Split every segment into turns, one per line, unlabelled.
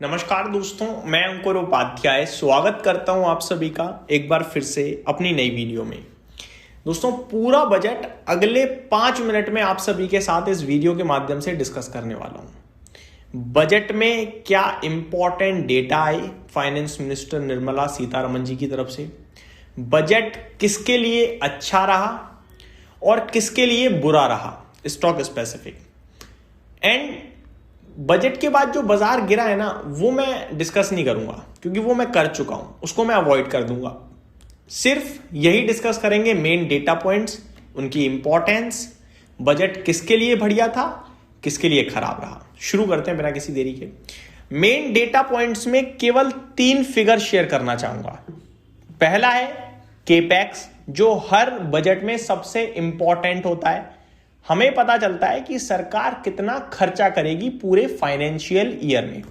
नमस्कार दोस्तों, मैं अंकुर उपाध्याय स्वागत करता हूं आप सभी का एक बार फिर से अपनी नई वीडियो में। दोस्तों, पूरा बजट अगले 5 मिनट में आप सभी के साथ इस वीडियो के माध्यम से डिस्कस करने वाला हूं। बजट में क्या इंपॉर्टेंट डेटा आए फाइनेंस मिनिस्टर निर्मला सीतारमण जी की तरफ से, बजट किसके लिए अच्छा रहा और किसके लिए बुरा रहा, स्टॉक स्पेसिफिक, एंड बजट के बाद जो बाजार गिरा है ना, वो मैं डिस्कस नहीं करूंगा क्योंकि वो मैं कर चुका हूं, उसको मैं अवॉइड कर दूंगा। सिर्फ यही डिस्कस करेंगे मेन डेटा पॉइंट्स, उनकी इंपॉर्टेंस, बजट किसके लिए बढ़िया था, किसके लिए खराब रहा। शुरू करते हैं बिना किसी देरी के। मेन डेटा पॉइंट्स में केवल 3 फिगर शेयर करना चाहूंगा। पहला है केपेक्स, जो हर बजट में सबसे इंपॉर्टेंट होता है। हमें पता चलता है कि सरकार कितना खर्चा करेगी पूरे फाइनेंशियल ईयर में।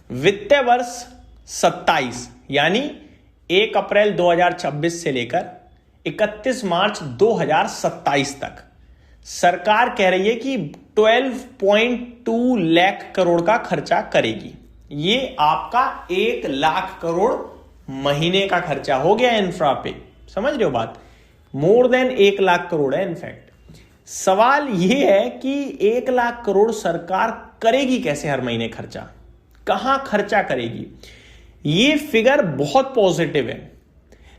वित्तीय वर्ष 27 यानी 1 अप्रैल 2026 से लेकर 31 मार्च 2027 तक सरकार कह रही है कि 12.2 लाख करोड़ का खर्चा करेगी। ये आपका 1 लाख करोड़ महीने का खर्चा हो गया इंफ्रा पे। समझ रहे हो बात? मोर देन 1 लाख करोड़ है इनफैक्ट। सवाल यह है कि 1 लाख करोड़ सरकार करेगी कैसे हर महीने खर्चा, कहां खर्चा करेगी। यह फिगर बहुत पॉजिटिव है,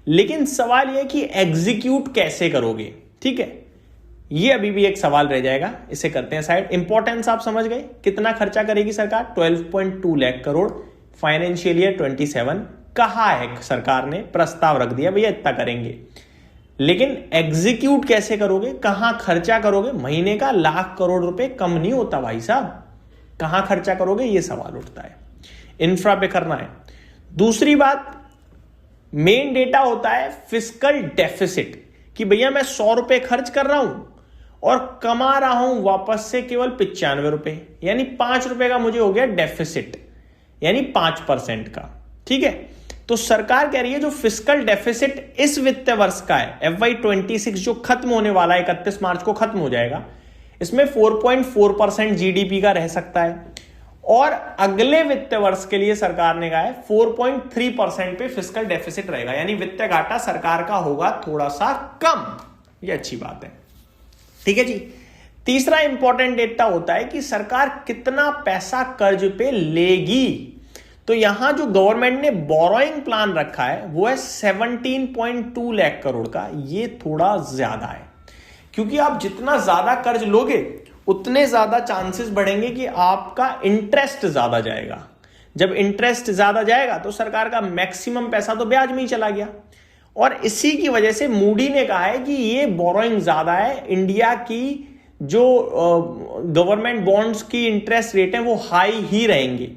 लेकिन सवाल यह कि एग्जीक्यूट कैसे करोगे। ठीक है, यह अभी भी एक सवाल रह जाएगा, इसे करते हैं साइड। इंपॉर्टेंस आप समझ गए, कितना खर्चा करेगी सरकार, 12.2 लाख करोड़ फाइनेंशियल ईयर 27। कहा है सरकार ने, प्रस्ताव रख दिया भैया इतना करेंगे, लेकिन एग्जीक्यूट कैसे करोगे, कहां खर्चा करोगे। महीने का 1 लाख करोड़ रुपए कम नहीं होता भाई साहब, कहां खर्चा करोगे, यह सवाल उठता है। इंफ्रा पे करना है। दूसरी बात, मेन डेटा होता है फिस्कल डेफिसिट, कि भैया मैं 100 रुपए खर्च कर रहा हूं और कमा रहा हूं वापस से केवल 95 रुपए, यानी 5 रुपए का मुझे हो गया डेफिसिट, यानी 5% का। ठीक है, तो सरकार कह रही है जो फिस्कल डेफिसिट इस वित्तीय वर्ष का है, FY26 जो खत्म होने वाला है, 31 मार्च को खत्म हो जाएगा, इसमें 4.4% जीडीपी का रह सकता है। और अगले वित्तीय वर्ष के लिए सरकार ने कहा है 4.3% पे फिस्कल डेफिसिट रहेगा, यानी वित्तीय घाटा सरकार का होगा थोड़ा सा कम। ये अच्छी बात है। ठीक है जी। तीसरा इंपॉर्टेंट डेटा होता है कि सरकार कितना पैसा कर्ज पे लेगी। तो यहां जो गवर्नमेंट ने बोरोइंग प्लान रखा है वो है 17.2 लाख करोड़ का। ये थोड़ा ज्यादा है, क्योंकि आप जितना ज्यादा कर्ज लोगे उतने ज्यादा चांसेस बढ़ेंगे कि आपका इंटरेस्ट ज्यादा जाएगा। जब इंटरेस्ट ज्यादा जाएगा तो सरकार का मैक्सिमम पैसा तो ब्याज में ही चला गया, और इसी की वजह से मूडी ने कहा है कि ये बोरोइंग ज्यादा है। इंडिया की जो गवर्नमेंट बॉन्ड्स की इंटरेस्ट रेट है वो हाई ही रहेंगे,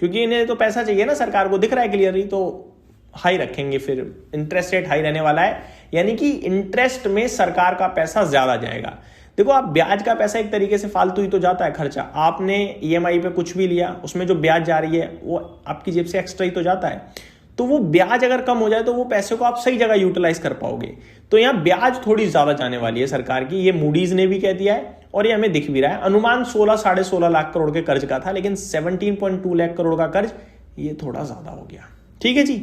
क्योंकि इन्हें तो पैसा चाहिए ना, सरकार को दिख रहा है क्लियरली, तो हाई रखेंगे, फिर इंटरेस्ट रेट हाई रहने वाला है, यानी कि इंटरेस्ट में सरकार का पैसा ज्यादा जाएगा। देखो, आप ब्याज का पैसा एक तरीके से फालतू ही तो जाता है खर्चा। आपने ईएमआई पे कुछ भी लिया, उसमें जो ब्याज जा रही है वो आपकी जेब से एक्स्ट्रा ही तो जाता है। तो वो ब्याज अगर कम हो जाए तो वो पैसे को आप सही जगह यूटिलाइज कर पाओगे। तो यहाँ ब्याज थोड़ी ज्यादा जाने वाली है सरकार की, ये मूडीज ने भी कह दिया है और ये हमें दिख भी रहा है। अनुमान 16-16.5 लाख करोड़ के कर्ज का था, लेकिन 17.2 लाख करोड़ का कर्ज ये थोड़ा ज्यादा हो गया। ठीक है जी,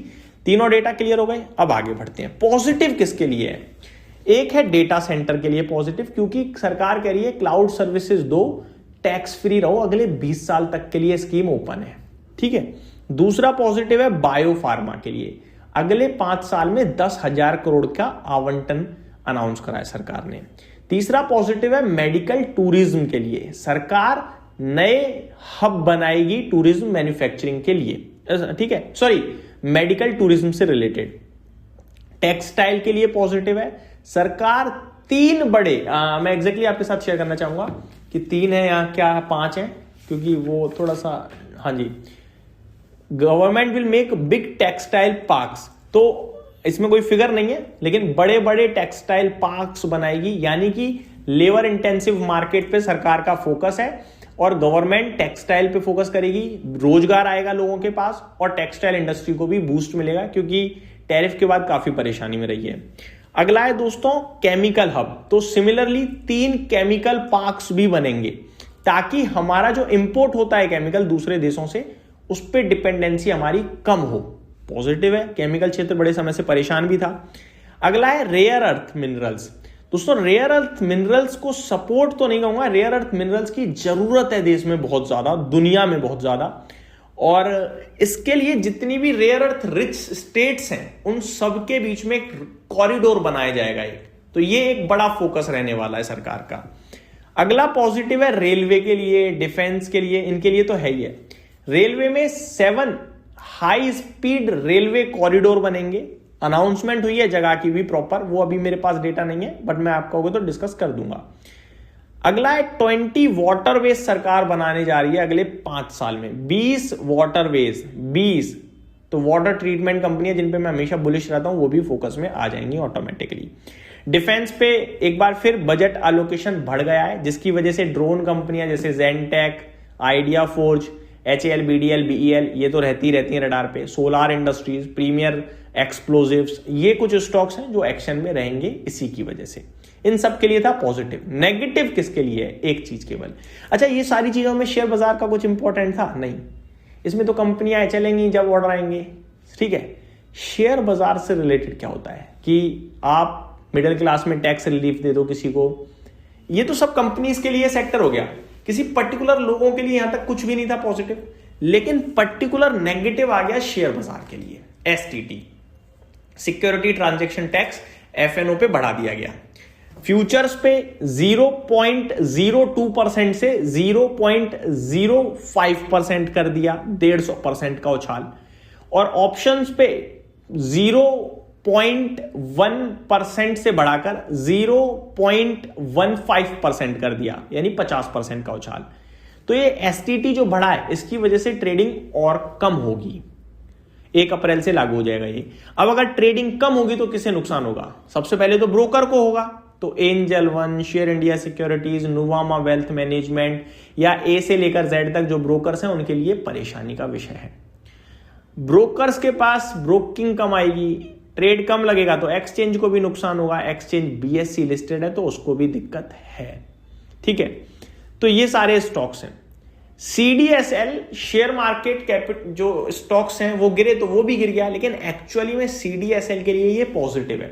तीनों डेटा क्लियर हो गए। अब आगे बढ़ते हैं। पॉजिटिव किसके लिए है? एक है डेटा सेंटर के लिए पॉजिटिव, क्योंकि सरकार कह रही है क्लाउड सर्विसेज दो, टैक्स फ्री रहो, अगले 20 साल तक के लिए स्कीम ओपन है। ठीक है। दूसरा पॉजिटिव है बायो फार्मा के लिए, अगले 5 साल में 10,000 करोड़ का आवंटन अनाउंस करा है सरकार ने। तीसरा पॉजिटिव है मेडिकल टूरिज्म के लिए, सरकार नए हब बनाएगी टूरिज्म मैन्युफैक्चरिंग के लिए। ठीक है, सॉरी, मेडिकल टूरिज्म से रिलेटेड। टेक्सटाइल के लिए पॉजिटिव है, सरकार 3 बड़े, मैं एग्जैक्टली आपके साथ शेयर करना चाहूंगा कि 3 है या क्या है, 5 है, क्योंकि वो थोड़ा सा, हाँ जी, government will make big textile parks. तो इसमें कोई फिगर नहीं है, लेकिन बड़े बड़े टेक्सटाइल पार्क्स बनाएगी, यानी कि लेबर इंटेंसिव मार्केट पे सरकार का फोकस है और गवर्नमेंट टेक्सटाइल पे फोकस करेगी। रोजगार आएगा लोगों के पास और टेक्सटाइल इंडस्ट्री को भी बूस्ट मिलेगा, क्योंकि टैरिफ के बाद काफी परेशानी में रही है। अगला है दोस्तों केमिकल हब। तो सिमिलरली 3 केमिकल पार्क्स भी बनेंगे, ताकि हमारा जो इंपोर्ट होता है केमिकल दूसरे देशों से, उस पर डिपेंडेंसी हमारी कम हो। पॉजिटिव है। केमिकल क्षेत्र बड़े समय से परेशान भी था। अगला है रेयर अर्थ मिनरल्स। दोस्तों रेयर अर्थ मिनरल्स को सपोर्ट तो नहीं कहूंगा, रेयर अर्थ मिनरल्स की जरूरत है देश में बहुत ज्यादा, दुनिया में बहुत ज्यादा, और इसके लिए जितनी भी रेयर अर्थ रिच स्टेट्स हैं उन सब के बीच में एक कॉरिडोर बनाया जाएगा एक। तो ये एक बड़ा फोकस रहने वाला है सरकार का। अगला पॉजिटिव है रेलवे के लिए, डिफेंस के लिए, इनके लिए तो है ही है। रेलवे में 7 हाई स्पीड रेलवे कॉरिडोर बनेंगे। अनाउंसमेंट हुई है जगह की भी प्रॉपर, वो अभी मेरे पास डेटा नहीं है, बट मैं आपको होगा तो डिस्कस कर दूंगा। अगला है 20 वाटरवेज सरकार बनाने जा रही है अगले 5 साल में। 20 वाटरवेज, 20 तो वाटर ट्रीटमेंट कंपनियां जिन पे मैं हमेशा बुलिश रहता हूं वो भी फोकस में आ जाएंगी ऑटोमेटिकली। डिफेंस पे एक बार फिर बजट एलोकेशन बढ़ गया है, जिसकी वजह से ड्रोन कंपनियां जैसे Zentech, Idea Forge, HAL, BDL, BEL ये तो रहती हैं रडार पे। सोलार इंडस्ट्रीज, प्रीमियर एक्सप्लोजिव्स, ये कुछ स्टॉक्स हैं जो एक्शन में रहेंगे इसी की वजह से। इन सब के लिए था पॉजिटिव। नेगेटिव किसके लिए है? एक चीज केवल। अच्छा, ये सारी चीजों में शेयर बाजार का कुछ इंपॉर्टेंट था? नहीं, इसमें तो कंपनियां चलेंगी जब ऑर्डर आएंगे, ठीक है। शेयर बाजार से रिलेटेड क्या होता है कि आप मिडिल क्लास में टैक्स रिलीफ दे दो किसी को, ये तो सब कंपनीज के लिए सेक्टर हो गया। किसी पर्टिकुलर लोगों के लिए यहां तक कुछ भी नहीं था पॉजिटिव, लेकिन पर्टिकुलर नेगेटिव आ गया शेयर बाजार के लिए। STT, security transaction tax, FNO पे बढ़ा दिया गया। फ्यूचर्स पे 0.02% से 0.05% कर दिया, 150% का उछाल। और ऑप्शंस पे 0.1% से बढ़ाकर 0.15% कर दिया, यानी 50% का उछाल। तो ये STT जो बढ़ा है इसकी वजह से ट्रेडिंग और कम होगी। 1 अप्रैल से लागू हो जाएगा ये। अब अगर ट्रेडिंग कम होगी तो किसे नुकसान होगा? सबसे पहले तो ब्रोकर को होगा। तो angel one, share India securities, Nuvama wealth management या A से लेकर Z तक जो ब्रोकर्स हैं उनके लिए परेशानी का विषय है। ब्रोकर्स के पास ब्रोकिंग कम आएगी, ट्रेड कम लगेगा तो एक्सचेंज को भी नुकसान होगा। एक्सचेंज BSE लिस्टेड है तो उसको भी दिक्कत है, ठीक है। तो ये सारे स्टॉक्स हैं। CDSL शेयर मार्केट कैपिटल जो स्टॉक्स हैं वो गिरे तो वो भी गिर गया, लेकिन एक्चुअली में CDSL के लिए ये पॉजिटिव है,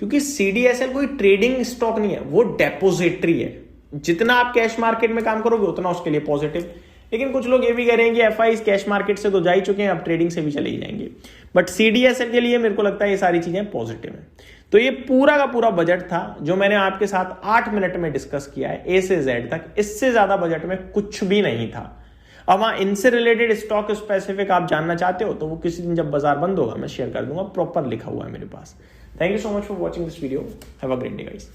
क्योंकि CDSL कोई ट्रेडिंग स्टॉक नहीं है, वो डेपोजिटरी है। जितना आप कैश मार्केट में काम करोगे उतना उसके लिए पॉजिटिव। लेकिन कुछ लोग ये भी कह रहे हैं कि FIs कैश मार्केट से तो जा ही चुके हैं, अब ट्रेडिंग से भी चले ही जाएंगे। बट CDSL के लिए मेरे को लगता है ये सारी चीजें पॉजिटिव है। तो ये पूरा का पूरा बजट था जो मैंने आपके साथ 8 मिनट में डिस्कस किया है, A से Z तक। इससे ज्यादा बजट में कुछ भी नहीं था। अब हाँ, इनसे रिलेटेड स्टॉक स्पेसिफिक आप जानना चाहते हो तो वो किसी दिन जब बाजार बंद होगा मैं शेयर कर दूंगा, प्रॉपर लिखा हुआ है मेरे पास। Thank you so much for watching this video. Have a great day guys.